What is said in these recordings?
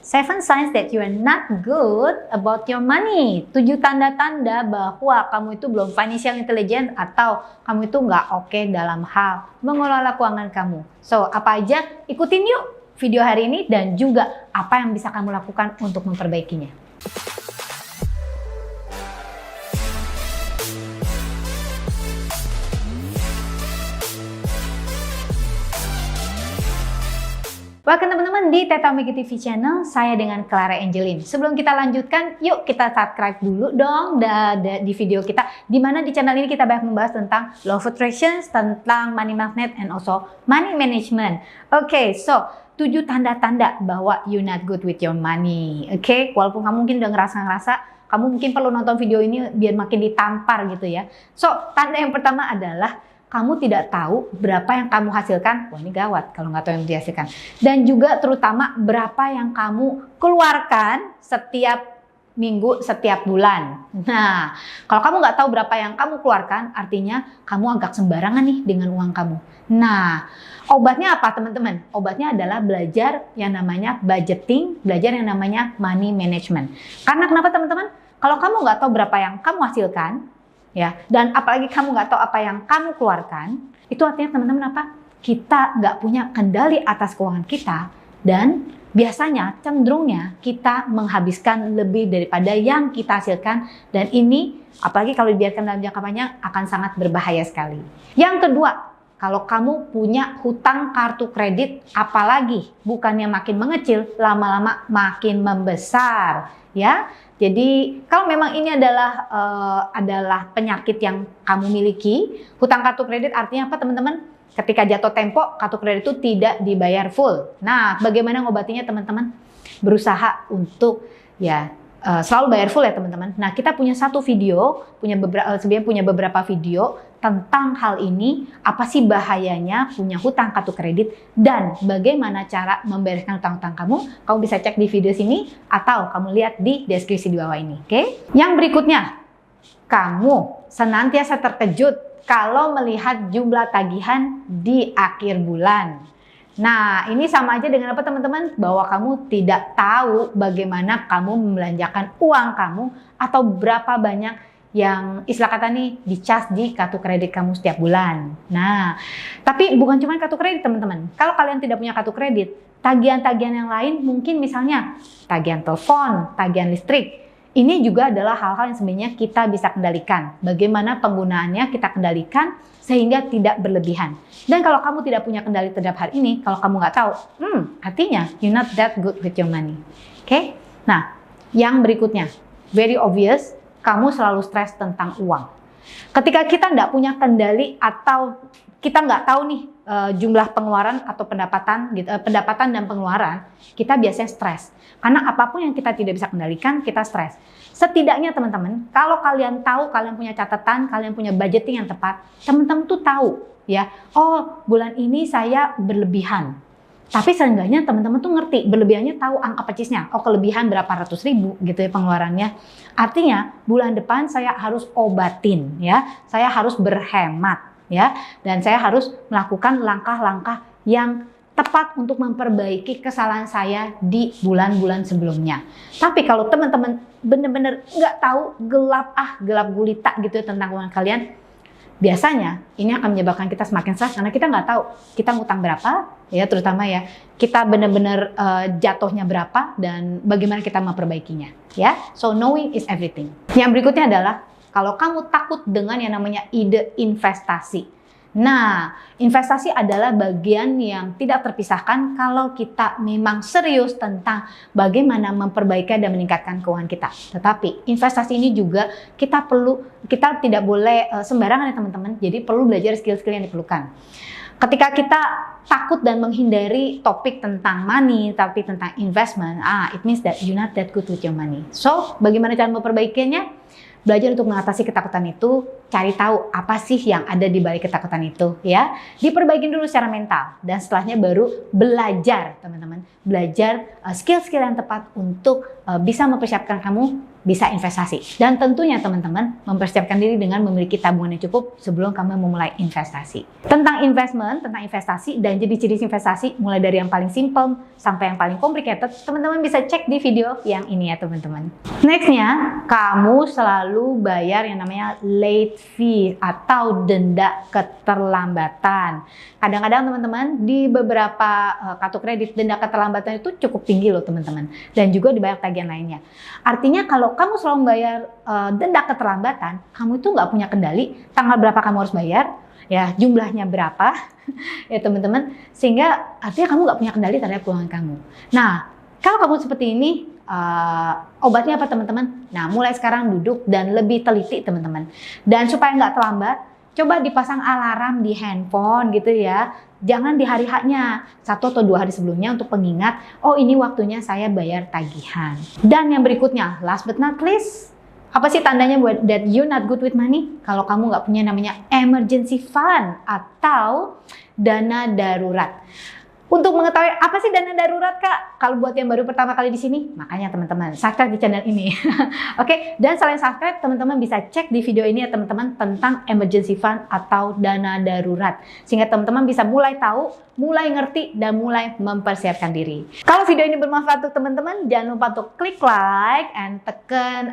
7 signs that you are not good about your money. 7 tanda-tanda bahwa kamu itu belum financial intelligent atau kamu itu nggak oke dalam hal mengelola keuangan kamu. So, apa aja? Ikutin yuk video hari ini dan juga apa yang bisa kamu lakukan untuk memperbaikinya. Welcome teman-teman di Teta Megi TV channel, saya dengan Clara Angeline. Sebelum kita lanjutkan, yuk kita subscribe dulu dong di video kita. Dimana di channel ini kita banyak membahas tentang law of attraction, tentang money magnet, and also money management. Oke, so 7 tanda-tanda bahwa you're not good with your money. Oke, walaupun kamu mungkin udah ngerasa, kamu mungkin perlu nonton video ini biar makin ditampar gitu ya. So, tanda yang pertama adalah kamu tidak tahu berapa yang kamu hasilkan. Wah, ini gawat kalau nggak tahu yang dihasilkan. Dan juga terutama berapa yang kamu keluarkan setiap minggu, setiap bulan. Nah, kalau kamu nggak tahu berapa yang kamu keluarkan, artinya kamu agak sembarangan nih dengan uang kamu. Nah, obatnya apa teman-teman? Obatnya adalah belajar yang namanya budgeting, belajar yang namanya money management. Karena kenapa teman-teman? Kalau kamu nggak tahu berapa yang kamu hasilkan, ya, dan apalagi kamu nggak tahu apa yang kamu keluarkan, itu artinya teman-teman apa? Kita nggak punya kendali atas keuangan kita, dan biasanya cenderungnya kita menghabiskan lebih daripada yang kita hasilkan, dan ini apalagi kalau dibiarkan dalam jangka panjang akan sangat berbahaya sekali. Yang kedua, kalau kamu punya hutang kartu kredit, apalagi bukannya makin mengecil, lama-lama makin membesar, ya. Jadi kalau memang ini adalah penyakit yang kamu miliki, hutang kartu kredit artinya apa teman-teman? Ketika jatuh tempo, kartu kredit itu tidak dibayar full. Nah, bagaimana ngobatinya teman-teman? Berusaha untuk selalu bayar full ya teman-teman. Nah, kita punya satu video, sebenarnya punya beberapa video tentang hal ini, apa sih bahayanya punya hutang kartu kredit dan bagaimana cara membereskan hutang-hutang kamu. Kamu bisa cek di video sini atau kamu lihat di deskripsi di bawah ini, oke? Yang berikutnya, kamu senantiasa terkejut kalau melihat jumlah tagihan di akhir bulan. Nah, ini sama aja dengan apa teman-teman? Bahwa kamu tidak tahu bagaimana kamu membelanjakan uang kamu atau berapa banyak yang istilah kata nih dicas di kartu kredit kamu setiap bulan. Nah, tapi bukan cuma kartu kredit teman-teman. Kalau kalian tidak punya kartu kredit, tagihan-tagihan yang lain mungkin misalnya tagihan telepon, tagihan listrik. Ini juga adalah hal-hal yang sebenarnya kita bisa kendalikan. Bagaimana penggunaannya kita kendalikan sehingga tidak berlebihan. Dan kalau kamu tidak punya kendali terhadap hal ini, kalau kamu nggak tahu, artinya you're not that good with your money. Oke? Nah, yang berikutnya, very obvious, kamu selalu stres tentang uang. Ketika kita nggak punya kendali atau kita nggak tahu nih jumlah pengeluaran atau pendapatan dan pengeluaran, kita biasanya stres. Karena apapun yang kita tidak bisa kendalikan, kita stres. Setidaknya teman-teman, kalau kalian tahu, kalian punya catatan, kalian punya budgeting yang tepat, teman-teman tuh tahu ya, oh bulan ini saya berlebihan. Tapi seenggaknya teman-teman tuh ngerti, berlebihannya tahu angka percisnya. Oh, kelebihan berapa ratus ribu gitu ya pengeluarannya. Artinya bulan depan saya harus obatin ya. Saya harus berhemat ya. Dan saya harus melakukan langkah-langkah yang tepat untuk memperbaiki kesalahan saya di bulan-bulan sebelumnya. Tapi kalau teman-teman benar-benar nggak tahu, gelap gulita gitu ya tentang keuangan kalian, biasanya ini akan menyebabkan kita semakin stres karena kita nggak tahu kita ngutang berapa ya, terutama ya kita benar-benar jatuhnya berapa dan bagaimana kita memperbaikinya ya. So knowing is everything. Yang berikutnya adalah kalau kamu takut dengan yang namanya ide investasi. Nah, investasi adalah bagian yang tidak terpisahkan kalau kita memang serius tentang bagaimana memperbaiki dan meningkatkan keuangan kita. Tetapi investasi ini juga kita tidak boleh sembarangan ya teman-teman. Jadi perlu belajar skill-skill yang diperlukan. Ketika kita takut dan menghindari topik tentang money, tapi tentang investment, it means that you're not that good with your money. So, bagaimana cara memperbaikinya? Belajar untuk mengatasi ketakutan itu, cari tahu apa sih yang ada di balik ketakutan itu ya. Diperbaikin dulu secara mental dan setelahnya baru belajar teman-teman. Belajar skill-skill yang tepat untuk bisa mempersiapkan kamu bisa investasi. Dan tentunya teman-teman mempersiapkan diri dengan memiliki tabungan yang cukup sebelum kamu memulai investasi. Tentang investment, tentang investasi dan ciri-ciri investasi mulai dari yang paling simple sampai yang paling complicated, teman-teman bisa cek di video yang ini ya teman-teman. Nextnya, kamu selalu bayar yang namanya late fee atau denda keterlambatan. Kadang-kadang teman-teman di beberapa kartu kredit denda keterlambatan itu cukup tinggi loh teman-teman. Dan juga di banyak tagihan lainnya. Artinya kalau kamu selalu membayar denda keterlambatan, kamu itu nggak punya kendali tanggal berapa kamu harus bayar, ya jumlahnya berapa, ya teman-teman, sehingga artinya kamu nggak punya kendali terhadap keuangan kamu. Nah, kalau kamu seperti ini, obatnya apa teman-teman? Nah, mulai sekarang duduk dan lebih teliti teman-teman. Dan supaya nggak terlambat, coba dipasang alarm di handphone gitu ya. Jangan di hari H-nya, 1 atau 2 hari sebelumnya untuk pengingat, oh ini waktunya saya bayar tagihan. Dan yang berikutnya, last but not least, apa sih tandanya buat that you not good with money? Kalau kamu nggak punya namanya emergency fund atau dana darurat. Untuk mengetahui apa sih dana darurat Kak? Kalau buat yang baru pertama kali di sini, makanya teman-teman subscribe di channel ini. Oke, dan selain subscribe, teman-teman bisa cek di video ini ya teman-teman tentang emergency fund atau dana darurat. Sehingga teman-teman bisa mulai tahu, mulai ngerti, dan mulai mempersiapkan diri. Kalau video ini bermanfaat untuk teman-teman, jangan lupa untuk klik like and tekan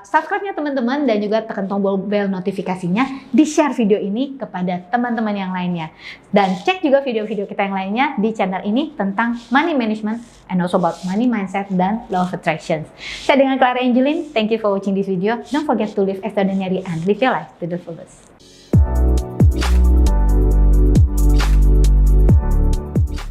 subscribe-nya teman-teman dan juga tekan tombol bell notifikasinya. Di-share video ini kepada teman-teman yang lainnya. Dan cek juga video-video kita yang lainnya di channel ini tentang money management and also about money mindset dan law of attraction. Saya dengan Clara Angeline, thank you for watching this video. Don't forget to live extraordinary and live your life to the fullest.